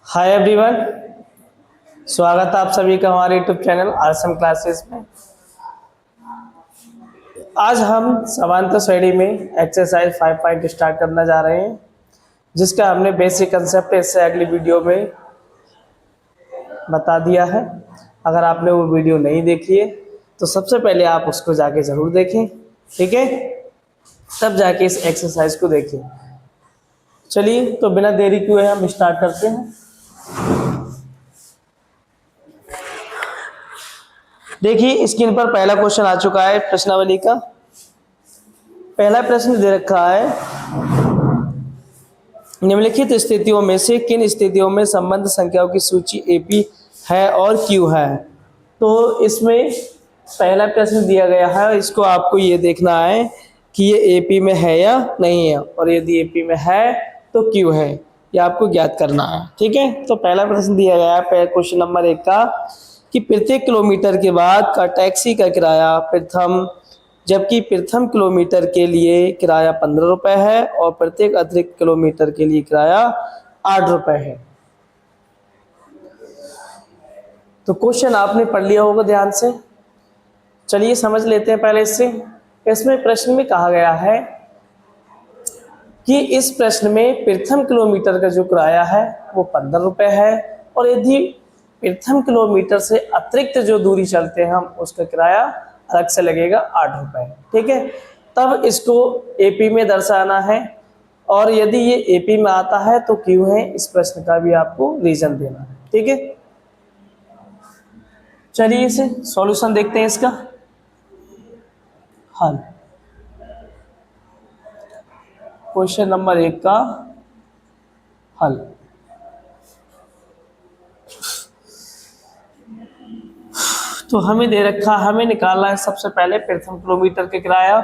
Hi everyone, स्वागत है आप सभी का हमारे यूट्यूब चैनल आरएसएम क्लासेस में। आज हम समांतर श्रेणी में एक्सरसाइज 5 पॉइंट स्टार्ट करना जा रहे हैं, जिसका हमने बेसिक कंसेप्ट इससे अगली वीडियो में बता दिया है। अगर आपने वो वीडियो नहीं देखी है तो सबसे पहले आप उसको जाके ज़रूर देखें, ठीक है, तब जाके इस एक्सरसाइज को देखें। चलिए तो बिना देरी किए हम स्टार्ट करते हैं। देखिए स्क्रीन पर पहला क्वेश्चन आ चुका है प्रश्नावली का। पहला प्रश्न दे रखा है, निम्नलिखित स्थितियों में से किन स्थितियों में संबंध संख्याओं की सूची एपी है और क्यू है। तो इसमें पहला प्रश्न दिया गया है, इसको आपको ये देखना है कि ये एपी में है या नहीं है, और यदि एपी में है तो क्यू है, ये आपको ज्ञात करना है, ठीक है। तो पहला प्रश्न दिया गया है क्वेश्चन नंबर 1 का कि प्रत्येक किलोमीटर के बाद का टैक्सी का किराया प्रथम, जबकि प्रथम किलोमीटर के लिए किराया 15 रुपये है और प्रत्येक अतिरिक्त किलोमीटर के लिए किराया 8 रुपये है। तो क्वेश्चन आपने पढ़ लिया होगा ध्यान से। चलिए समझ लेते हैं पहले इससे। इसमें प्रश्न में कहा गया है कि इस प्रश्न में प्रथम किलोमीटर का जो किराया है वो 15 रुपये है, और यदि प्रथम किलोमीटर से अतिरिक्त जो दूरी चलते हैं हम उसका किराया अलग से लगेगा 8 रुपये, ठीक है। तब इसको एपी में दर्शाना है, और यदि ये एपी में आता है तो क्यों है, इस प्रश्न का भी आपको रीजन देना है, ठीक है। चलिए इसे सॉल्यूशन देखते हैं इसका हल। क्वेश्चन नंबर 1 का हल। तो हमें दे रखा, हमें निकालना है सबसे पहले प्रथम किलोमीटर का किराया,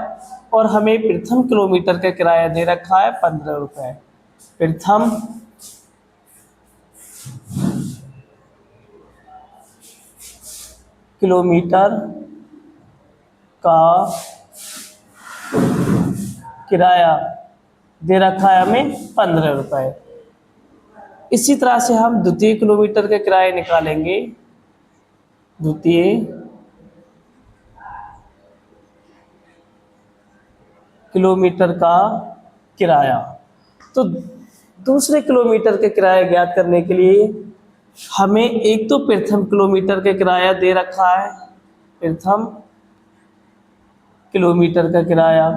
और हमें प्रथम किलोमीटर का किराया दे रखा है 15 रुपये। प्रथम किलोमीटर का किराया दे रखा है हमें 15 रुपये। इसी तरह से हम द्वितीय किलोमीटर का किराया निकालेंगे। द्वितीय किलोमीटर का किराया, तो दूसरे किलोमीटर के किराया ज्ञात करने के लिए हमें एक तो प्रथम किलोमीटर का किराया दे रखा है, प्रथम किलोमीटर का किराया,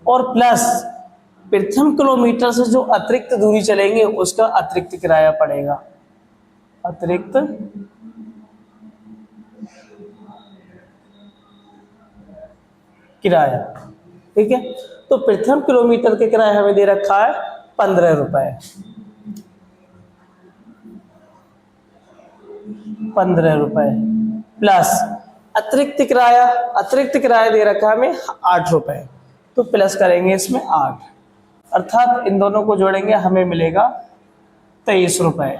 और प्लस प्रथम किलोमीटर से जो अतिरिक्त दूरी चलेंगे उसका अतिरिक्त किराया पड़ेगा, अतिरिक्त किराया, ठीक है। तो प्रथम किलोमीटर के किराया हमें दे रखा है 15 रुपये, 15 रुपये प्लस अतिरिक्त किराया, अतिरिक्त किराया दे रखा है हमें 8 रुपये, तो प्लस करेंगे इसमें 8, अर्थात इन दोनों को जोड़ेंगे हमें मिलेगा 23 रुपये।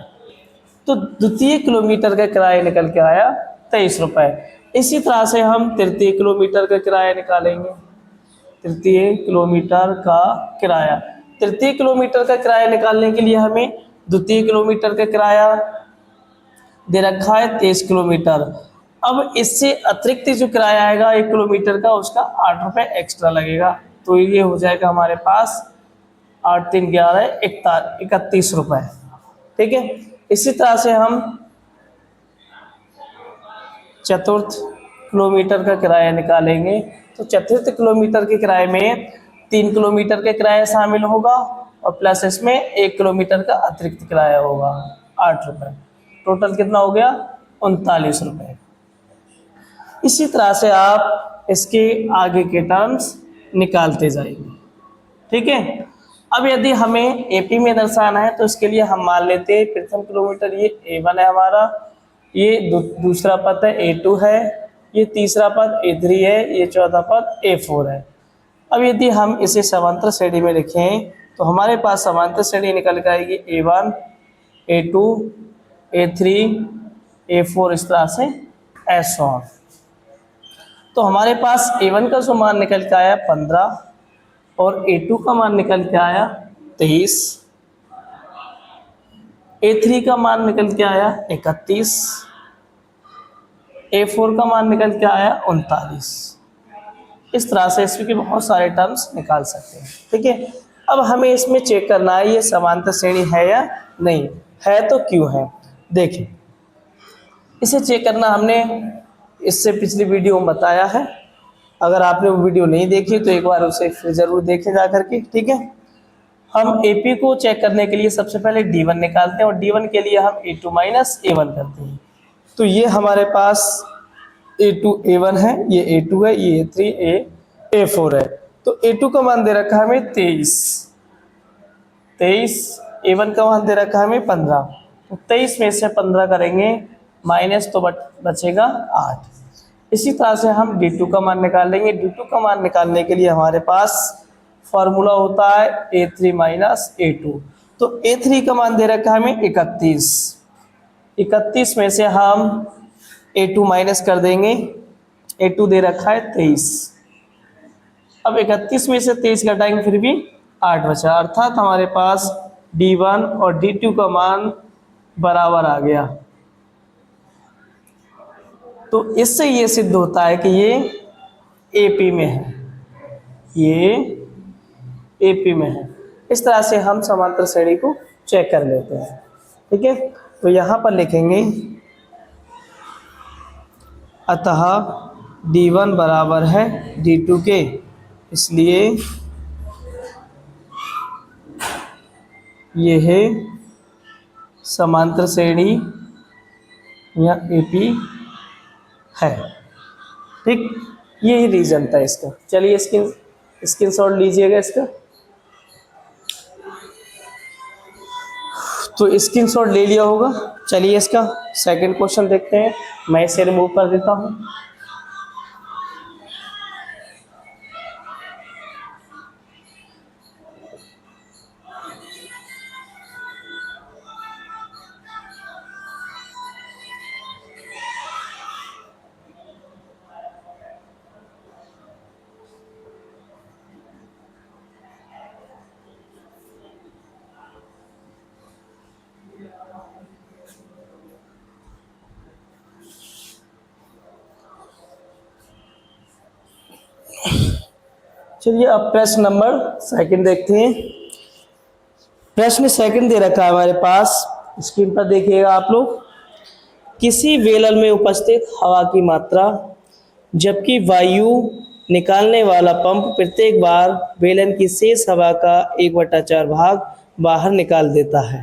तो द्वितीय किलोमीटर का किराया निकल के आया 23 रुपये। इसी तरह से हम तृतीय किलोमीटर का किराया निकालेंगे। तृतीय किलोमीटर का किराया, तृतीय किलोमीटर का किराया निकालने के लिए हमें द्वितीय किलोमीटर का किराया दे रखा है 23 किलोमीटर। अब इससे अतिरिक्त जो किराया आएगा 1 किलोमीटर का, उसका 8 रुपये एक्स्ट्रा लगेगा, तो ये हो जाएगा हमारे पास 8 3 11 31 रुपये, ठीक है। इसी तरह से हम चतुर्थ किलोमीटर का किराया निकालेंगे। तो चतुर्थ किलोमीटर के किराए में 3 किलोमीटर का किराया शामिल होगा, और प्लस इसमें 1 किलोमीटर का अतिरिक्त किराया होगा 8 रुपये, टोटल कितना हो गया 39 रुपये। इसी तरह से आप इसके आगे के टर्म्स निकालते जाएंगे, ठीक है। अब यदि हमें एपी में दर्शाना है तो इसके लिए हम मान लेते हैं प्रथम किलोमीटर ये A1 है हमारा, ये दूसरा पद है A2 है, ये तीसरा पद A3 है, ये चौथा पद A4 है। अब यदि हम इसे समांतर श्रेणी में लिखें तो हमारे पास समांतर श्रेणी निकल के आएगी A1 A2 A3 A4, इस तरह से ऐसा। तो हमारे पास A1 का जो मान निकल के आया 15 और A2 का मान निकल के आया 23, A3 का मान निकल के आया 31, A4 का मान निकल के आया 39। इस तरह से इसमें के बहुत सारे टर्म्स निकाल सकते हैं। ठीक है, अब हमें इसमें चेक करना है ये समांतर श्रेणी है या नहीं है, तो क्यों है। देखिए, इसे चेक करना हमने इससे पिछली वीडियो में बताया है। अगर आपने वो वीडियो नहीं देखी तो एक बार उसे फिर जरूर देखें जा करके। ठीक है, हम AP को चेक करने के लिए सबसे पहले D1 निकालते हैं और D1 के लिए हम A2 माइनस A1 करते हैं। तो ये हमारे पास A2 A1 है, ये A2 है, ये A3 A4 है। तो A2 का मान दे रखा है हमें 23, A1 का मान दे रखा है हमें 15। तो 23 में से 15 करेंगे माइनस तो बचेगा 8। इसी तरह से हम D2 का मान निकाल लेंगे। D2 का मान निकालने के लिए हमारे पास फॉर्मूला होता है A3 माइनस A2। तो A3 का मान दे रखा है हमें 31, 31 में से हम A2 माइनस कर देंगे, A2 दे रखा है 23। अब 31 में से 23 घटाएंगे फिर भी 8 बचा, अर्थात हमारे पास D1 और D2 का मान बराबर आ गया। तो इससे ये सिद्ध होता है कि ये AP में है, ये AP में है। इस तरह से हम समांतर श्रेणी को चेक कर लेते हैं। ठीक है, तो यहाँ पर लिखेंगे अतः D1 बराबर है D2 के, इसलिए यह समांतर श्रेणी या AP है। ठीक, यही रीजन था इसका। चलिए स्क्रीनशॉट लीजिएगा इसका। तो स्क्रीनशॉट ले लिया होगा। चलिए इसका सेकंड क्वेश्चन देखते हैं। मैं इसे रिमूव कर देता हूं। चलिए अब प्रश्न नंबर सेकंड देखते हैं। प्रश्न सेकंड दे रखा है हमारे पास, स्क्रीन पर देखिएगा आप लोग। किसी बेलन में उपस्थित हवा की मात्रा जबकि वायु निकालने वाला पंप प्रत्येक बार बेलन की शेष हवा का 1/4 भाग बाहर निकाल देता है।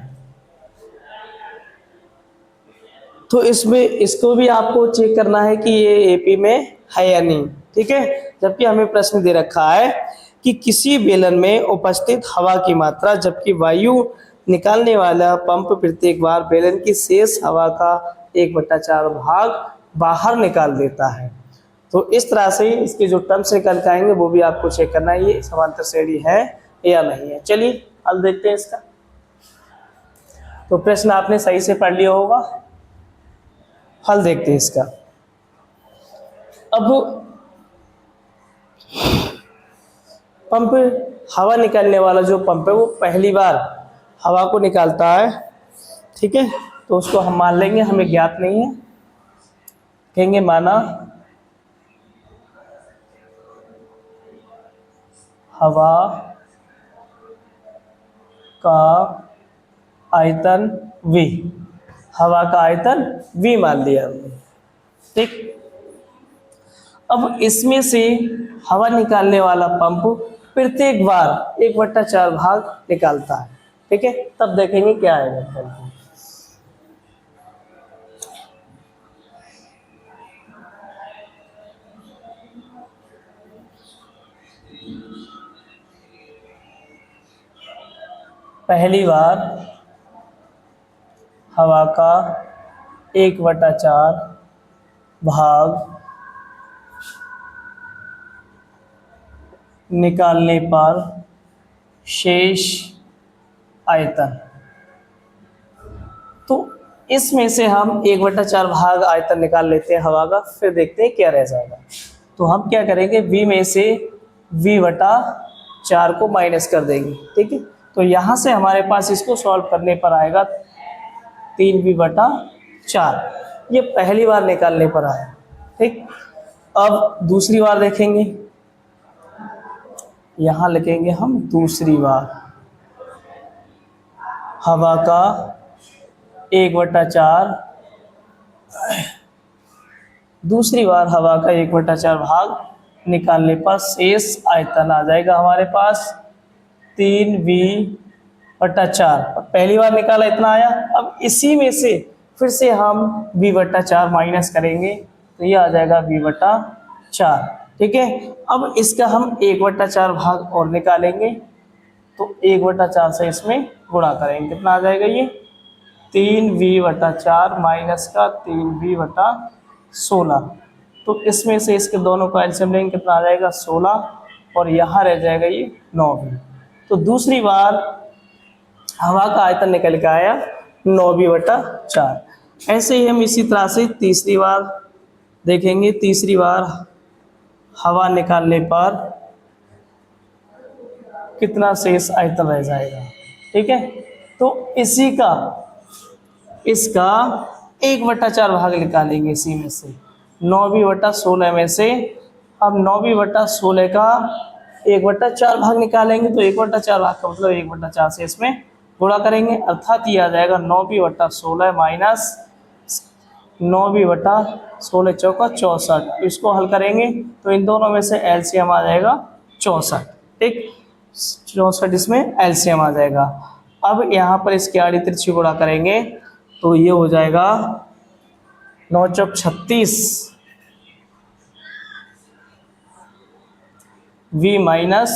तो इसमें इसको भी आपको चेक करना है कि ये AP में है या नहीं। ठीक है, जबकि हमें प्रश्न दे रखा है कि किसी बेलन में उपस्थित हवा की मात्रा जबकि वायु निकालने वाला पंप प्रत्येक बार बेलन की शेष हवा का 1/4 भाग बाहर निकाल देता है। तो इस तरह से इसके जो टर्म्स निकल के आएंगे वो भी आपको चेक करना है ये समांतर श्रेणी है या नहीं है। चलिए हल देखते हैं इसका। तो प्रश्न आपने सही से पढ़ लिया होगा, हल देखते हैं इसका। अब पंप, हवा निकालने वाला जो पंप है वो पहली बार हवा को निकालता है। ठीक है, तो उसको हम मान लेंगे, हमें ज्ञात नहीं है, कहेंगे माना हवा का आयतन V, हवा का आयतन V मान लिया हमने। ठीक, अब इसमें से हवा निकालने वाला पंप प्रत्येक बार 1/4 भाग निकालता है। ठीक है, तब देखेंगे क्या आएगा। पहली बार हवा का 1/4 भाग निकालने पर शेष आयतन। तो इसमें से हम 1/4 भाग आयतन निकाल लेते हैं हवा का, फिर देखते हैं क्या रह जाएगा। तो हम क्या करेंगे, v में से v बटा 4 को माइनस कर देंगे। ठीक है, तो यहाँ से हमारे पास इसको सॉल्व करने पर आएगा 3v बटा 4। ये पहली बार निकालने पर आया। ठीक, अब दूसरी बार देखेंगे, यहाँ लिखेंगे हम दूसरी बार हवा का 1/4, दूसरी बार हवा का 1/4 भाग निकालने पर शेष आयतन आ जाएगा हमारे पास 3v/4। पहली बार निकाला इतना आया, अब इसी में से फिर से हम v/4 माइनस करेंगे तो ये आ जाएगा v/4। ठीक है, अब इसका हम 1/4 भाग और निकालेंगे तो 1/4 से इसमें गुणा करेंगे, कितना आ जाएगा ये 3v/4 माइनस का 3v/16। तो इसमें से इसके दोनों का एलसीएम लेंगे, कितना आ जाएगा 16 और यहाँ रह जाएगा ये 9v। तो दूसरी बार हवा का आयतन निकल के आया 9v/4। ऐसे ही हम इसी तरह से तीसरी बार देखेंगे। तीसरी बार हवा निकालने पर कितना शेष आयतन रह जाएगा। ठीक है, तो इसी का इसका 1/4 भाग निकालेंगे। इसी में से 9v/16 में से हम 9v/16 का 1/4 भाग निकालेंगे तो 1/4 भाग का मतलब 1/4 से इसमें गुणा करेंगे, अर्थात ये आ जाएगा 9v/16 माइनस 9v/16 चौका 64। इसको हल करेंगे तो इन दोनों में से एलसीएम आ जाएगा 64। ठीक, 64 इसमें एलसीएम आ जाएगा। अब यहाँ पर इसकी आड़ी तिरछी गुणा करेंगे तो ये हो जाएगा 9 चौक 36 v माइनस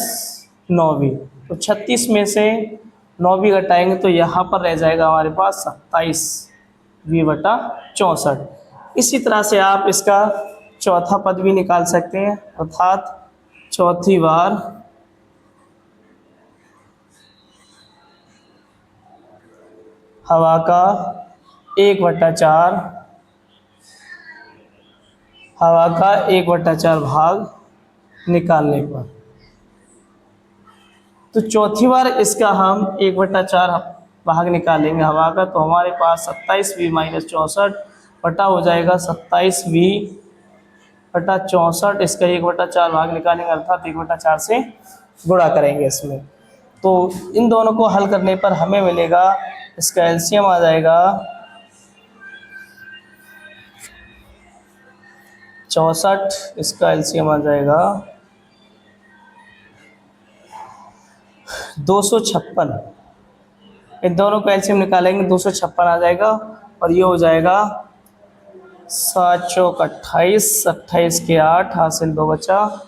9v। तो 36 में से 9v घटाएंगे तो यहाँ पर रह जाएगा हमारे पास 27 v/64। इसी तरह से आप इसका चौथा पद भी निकाल सकते हैं, अर्थात चौथी बार हवा का 1/4 हवा का 1/4 भाग निकालने पर, तो चौथी बार इसका हम 1/4 भाग निकालेंगे हवा का, तो हमारे पास 27v-64 बटा हो जाएगा 27v/64। इसका 1/4 भाग निकालेंगे, अर्थात 1/4 से गुणा करेंगे इसमें। तो इन दोनों को हल करने पर हमें मिलेगा, इसका एलसीएम आ जाएगा 64, इसका एलसीएम आ जाएगा 256। इन दोनों का एलसीएम निकालेंगे 256 आ जाएगा और ये हो जाएगा 7 चौक 28, 28 के 8 हासिल 2 बचा,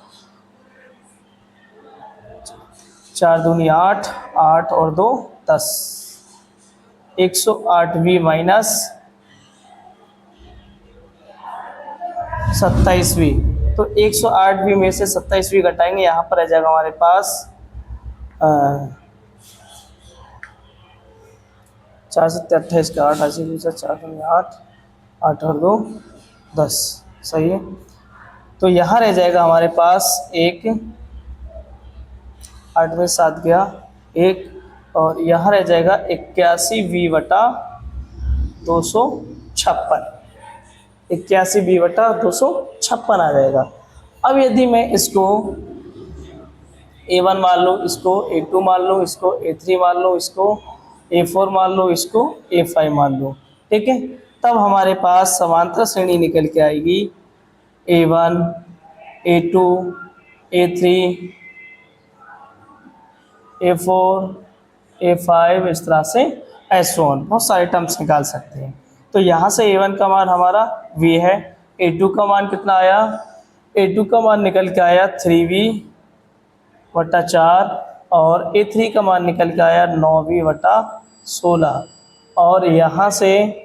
4 दूनी 8, 8 और 2 10, 108v माइनस 27v। तो 108v में से 27v घटाएंगे, यहाँ पर रह जाएगा हमारे पास 4 से 28 का 8 हासिल 4 दूनी 8, 8 और 2 10। सही है, तो यहाँ रह जाएगा हमारे पास 1, 8 में 7 गया 1 और यहाँ रह जाएगा 81v/256, 81v/256 आ जाएगा। अब यदि मैं इसको A1 मान लूँ, इसको A2 मान लूँ, इसको A3 मान लूँ, इसको A4 मान लूँ, इसको A5 मान लूँ, ठीक है, तब हमारे पास समांतर श्रेणी निकल के आएगी A1, A2, A3, A4, A5, इस तरह से S1 बहुत सारे टर्म्स निकाल सकते हैं। तो यहाँ से A1 का मान हमारा V है, A2 का मान कितना आया, A2 का मान निकल के आया 3v/4 और A3 का मान निकल के आया 9v/16 और यहाँ से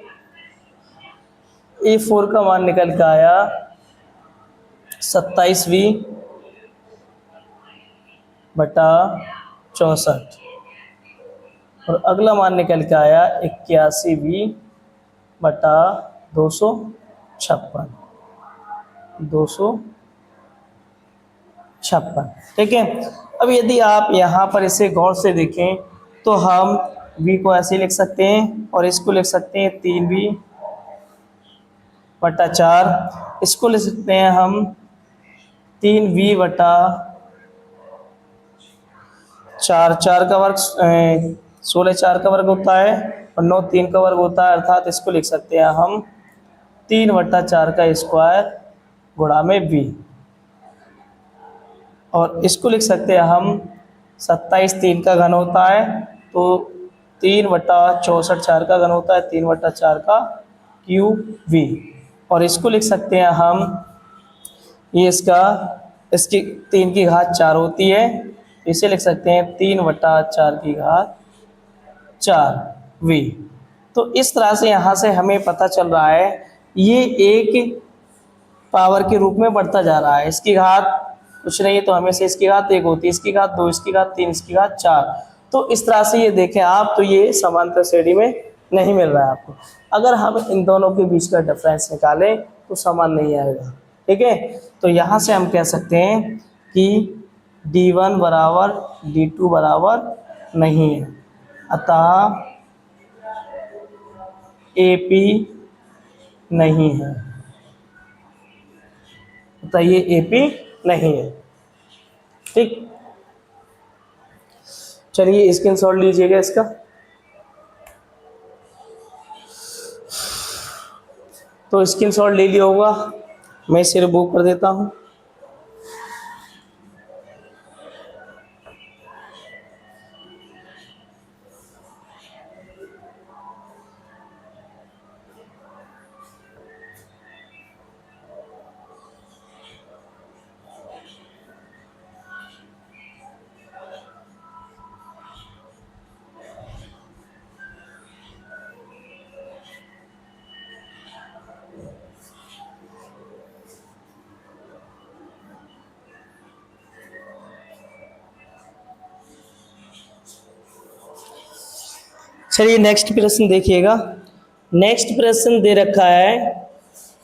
A4 का मान निकल के आया 27v/64 और अगला मान निकल के आया 81v/256। 56। ठीक है, अब यदि आप यहाँ पर इसे गौर से देखें तो हम v को ऐसे लिख सकते हैं और इसको लिख सकते हैं 3v/4, इसको लिख सकते हैं हम 3v/4, 4 का वर्ग 16 4 का वर्ग होता है और 9 3 का वर्ग होता है, अर्थात इसको लिख सकते हैं हम 3/4 का स्क्वायर गुणा में v, और इसको लिख सकते हैं हम 27 3 का घन होता है तो 3/64 4 का घन होता है 3/4 का क्यूब v, और इसको लिख सकते हैं हम ये इसकी 3 की घात 4 होती है, इसे लिख सकते हैं 3/4 की घात 4v। तो इस तरह से यहाँ से हमें पता चल रहा है ये एक पावर के रूप में बढ़ता जा रहा है। इसकी घात कुछ नहीं है तो हमेशा इसकी घात 1 होती है, इसकी घात 2, इसकी घात 3, इसकी घात 4। तो इस तरह से ये देखें आप तो ये समांतर श्रेणी में नहीं मिल रहा है आपको। अगर हम इन दोनों के बीच का डिफरेंस निकालें तो समान नहीं आएगा। ठीक है, तो यहाँ से हम कह सकते हैं कि d1 बराबर d2 बराबर नहीं है, अतः AP नहीं है, अतः ये AP नहीं है। ठीक, चलिए स्क्रीनशॉट लीजिएगा इसका। तो स्क्रीनशॉट ले लिया होगा, मैं इसे रिमूव कर देता हूँ। चलिए नेक्स्ट प्रश्न देखिएगा। नेक्स्ट प्रश्न दे रखा है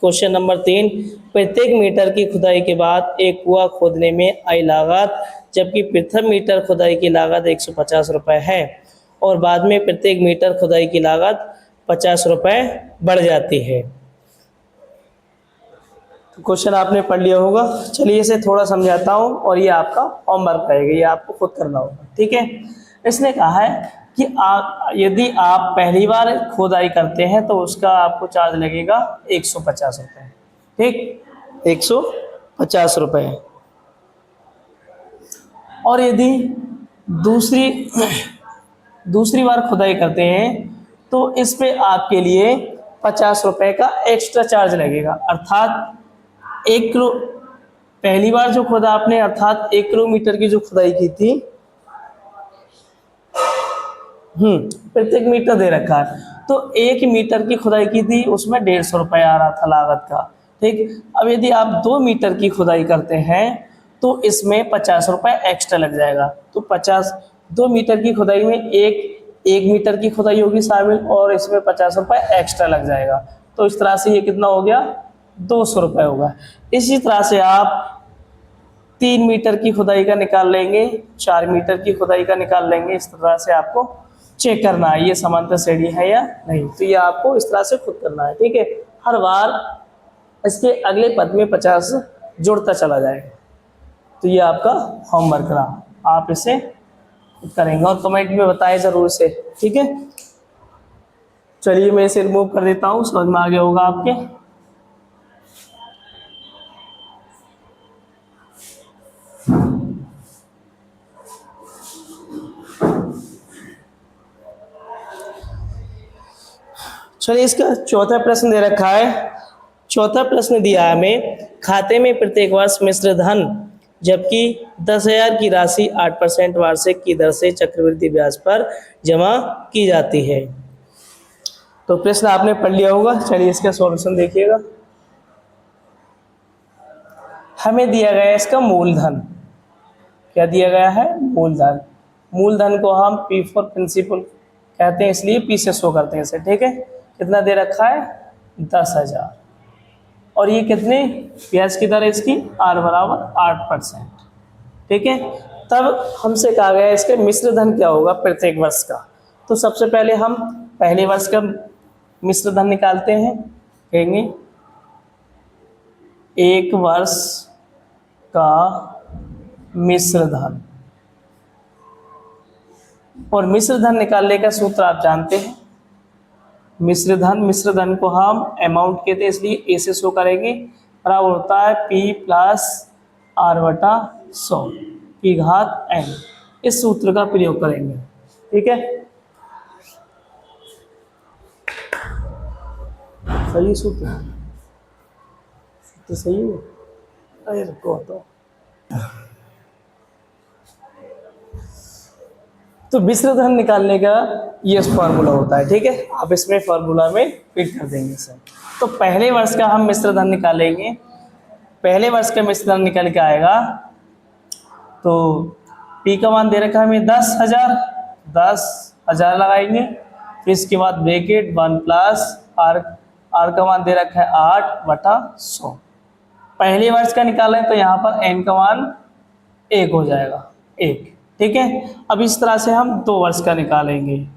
क्वेश्चन नंबर 3, प्रत्येक मीटर की खुदाई के बाद एक कुआं खोदने में आई लागत, जबकि प्रथम मीटर खुदाई की लागत 150 रुपये है और बाद में प्रत्येक मीटर खुदाई की लागत 50 रुपये बढ़ जाती है। तो क्वेश्चन आपने पढ़ लिया होगा, चलिए इसे थोड़ा समझाता हूँ और ये आपका होमवर्क रहेगा, ये आपको खुद करना होगा। ठीक है, इसने कहा है कि यदि आप पहली बार खोदाई करते हैं तो उसका आपको चार्ज लगेगा 150 रुपये। ठीक, 150 रुपये। और यदि दूसरी बार खुदाई करते हैं तो इस पे आपके लिए 50 रुपये का एक्स्ट्रा चार्ज लगेगा, अर्थात 1 किलो पहली बार जो खोदा आपने अर्थात 1 किलोमीटर की जो खुदाई की थी, प्रत्येक मीटर दे रखा है तो 1 मीटर की खुदाई की थी उसमें 150 रुपये आ रहा था लागत का। ठीक, अब यदि आप 2 मीटर की खुदाई करते हैं तो इसमें 50 रुपये एक्स्ट्रा लग जाएगा। तो 2 मीटर की खुदाई में एक मीटर की खुदाई होगी शामिल और इसमें 50 रुपये एक्स्ट्रा लग जाएगा। तो इस तरह से ये कितना हो गया, 200 रुपये होगा। इसी तरह से आप 3 मीटर की खुदाई का निकाल लेंगे, 4 मीटर की खुदाई का निकाल लेंगे। इस तरह से आपको चेक करना है ये समांतर श्रेणी है या नहीं, तो ये आपको इस तरह से खुद करना है। ठीक है, हर बार इसके अगले पद में 50 जुड़ता चला जाएगा। तो ये आपका होमवर्क रहा, आप इसे खुद करेंगे और कमेंट में बताएं जरूर से। ठीक है, चलिए मैं इसे रिमूव कर देता हूँ, समझ में आ गया होगा आपके। चलिए इसका चौथा प्रश्न दे रखा है। चौथा प्रश्न दिया है हमें, खाते में प्रत्येक वर्ष मिश्र धन जबकि 10,000 की राशि 8% वार्षिक की दर से चक्रवृद्धि ब्याज पर जमा की जाती है। तो प्रश्न आपने पढ़ लिया होगा, चलिए इसका सॉल्यूशन देखिएगा। हमें दिया गया है इसका मूलधन, क्या दिया गया है, मूलधन। मूलधन को हम P फॉर प्रिंसिपल कहते हैं, इसलिए P से शो करते हैं इसे। ठीक है, कितना दे रखा है, 10,000 और ये कितने ब्याज की दर है इसकी, R बराबर 8%। ठीक है। तब हमसे कहा गया इसके मिश्र धन क्या होगा प्रत्येक वर्ष का। तो सबसे पहले हम पहले वर्ष का मिश्र धन निकालते हैं। कहेंगे एक वर्ष का मिश्र धन, और मिश्र धन निकालने का सूत्र आप जानते हैं। मिश्र धन को हम अमाउंट कहते हैं, इसलिए ए से शो करेंगे। बराबर होता है पी प्लस आर बटा 100 की घात एन। इस सूत्र का प्रयोग करेंगे। ठीक है, सही सूत्र सही है। अरे रुको तो मिश्र धन निकालने का ये फॉर्मूला होता है। ठीक है, आप इसमें फॉर्मूला में फिट कर देंगे सर। तो पहले वर्ष का हम मिश्र धन निकालेंगे। पहले वर्ष का मिश्र धन निकल के आएगा, तो पी का मान दे रखा है हमें 10,000 लगाएंगे। फिर इसके बाद ब्रैकेट 1 प्लस आर का मान दे रखा है 8/100। पहले वर्ष का निकालें तो यहाँ पर एन का मान 1 हो जाएगा, 1। ठीक है, अब इस तरह से हम 2 वर्ष का निकालेंगे,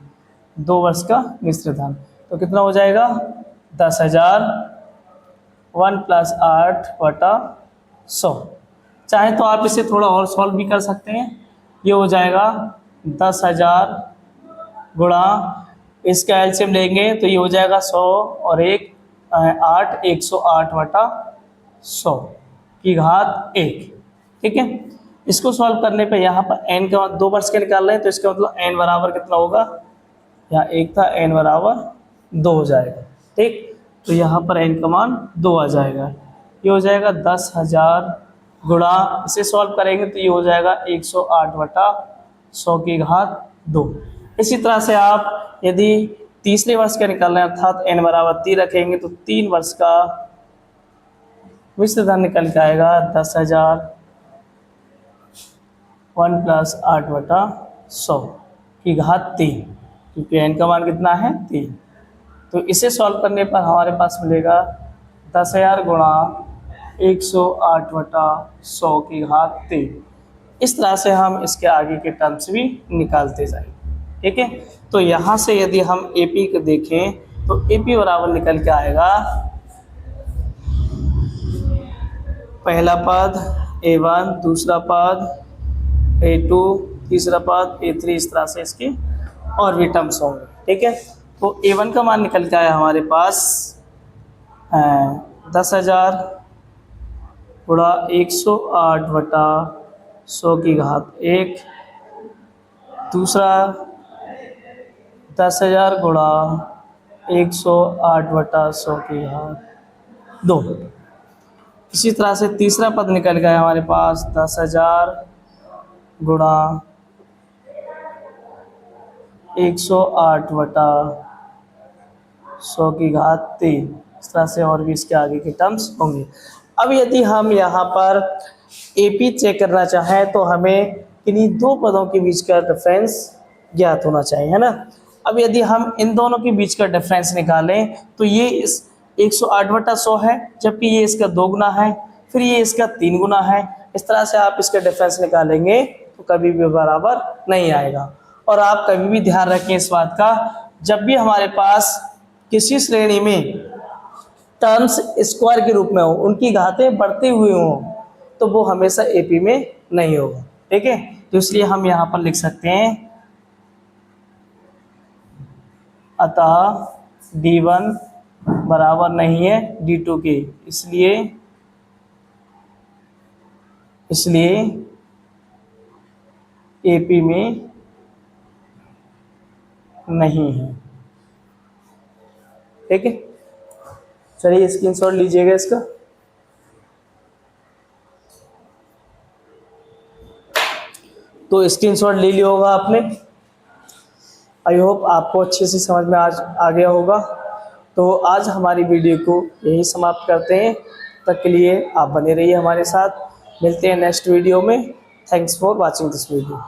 2 वर्ष का मिश्र धन। तो कितना हो जाएगा 10,000 1 प्लस 8/100। चाहे तो आप इसे थोड़ा और सॉल्व भी कर सकते हैं। ये हो जाएगा 10,000 गुणा, इसका एलसीएम लेंगे तो ये हो जाएगा 100 और 8 108/100 की घात 1। ठीक है, इसको सॉल्व करने पे यहाँ पर n का 2 वर्ष के निकाल रहे हैं, तो इसका मतलब n बराबर कितना होगा, यहाँ 1 था, n बराबर 2 हो जाएगा। ठीक, तो यहाँ पर n का मान 2 आ जाएगा। ये हो जाएगा 10,000 गुणा, इसे सॉल्व करेंगे तो ये हो जाएगा 108/100 की घात 2। इसी तरह से आप यदि तीसरे वर्ष का निकालना है अर्थात n बराबर 3 रखेंगे तो 3 वर्ष का मिश्र धन निकल के आएगा 10,000 1 प्लस 8/100 की घात 3, क्योंकि n का मान कितना है 3। तो इसे सॉल्व करने पर हमारे पास मिलेगा 10,000 गुणा 108/100 की घात 3। इस तरह से हम इसके आगे के टर्म्स भी निकालते जाएंगे। ठीक है, तो यहाँ से यदि हम AP को देखें तो AP बराबर निकल के आएगा पहला पद A1, दूसरा पद A2, तीसरा पद A3, इस तरह से इसके और भी टर्म्स होंगे। ठीक है, तो A1 का मान निकल के आया हमारे पास 10,000 गुणा 108/100 की घात 1। दूसरा 10,000 गुणा 108/100 की घात 2। इसी तरह से तीसरा पद निकल गया हमारे पास 10,000 गुणा 108/100 की घात 3। इस तरह से और भी इसके आगे के टर्म्स होंगे। अब यदि हम यहाँ पर AP चेक करना चाहें तो हमें इन्हीं 2 पदों के बीच का डिफरेंस ज्ञात होना चाहिए, है ना। अब यदि हम इन दोनों के बीच का डिफरेंस निकालें तो ये इस 108/100 है, जबकि ये इसका 2 गुना है, फिर ये इसका 3 गुना है। इस तरह से आप इसका डिफरेंस निकालेंगे तो कभी भी बराबर नहीं आएगा। और आप कभी भी ध्यान रखें इस बात का, जब भी हमारे पास किसी श्रेणी में टर्म्स स्क्वायर के रूप में हो, उनकी घातें बढ़ती हुई हों, तो वो हमेशा AP में नहीं होगा। ठीक है, तो इसलिए हम यहाँ पर लिख सकते हैं अतः D1 बराबर नहीं है D2 के, इसलिए AP में नहीं है। ठीक है, चलिए स्क्रीनशॉट लीजिएगा इसका। तो स्क्रीनशॉट ले लिया होगा आपने। आई होप आपको अच्छे से समझ में आज आ गया होगा। तो आज हमारी वीडियो को यही समाप्त करते हैं। तब के लिए आप बने रहिए हमारे साथ। मिलते हैं नेक्स्ट वीडियो में। Thanks for watching this video.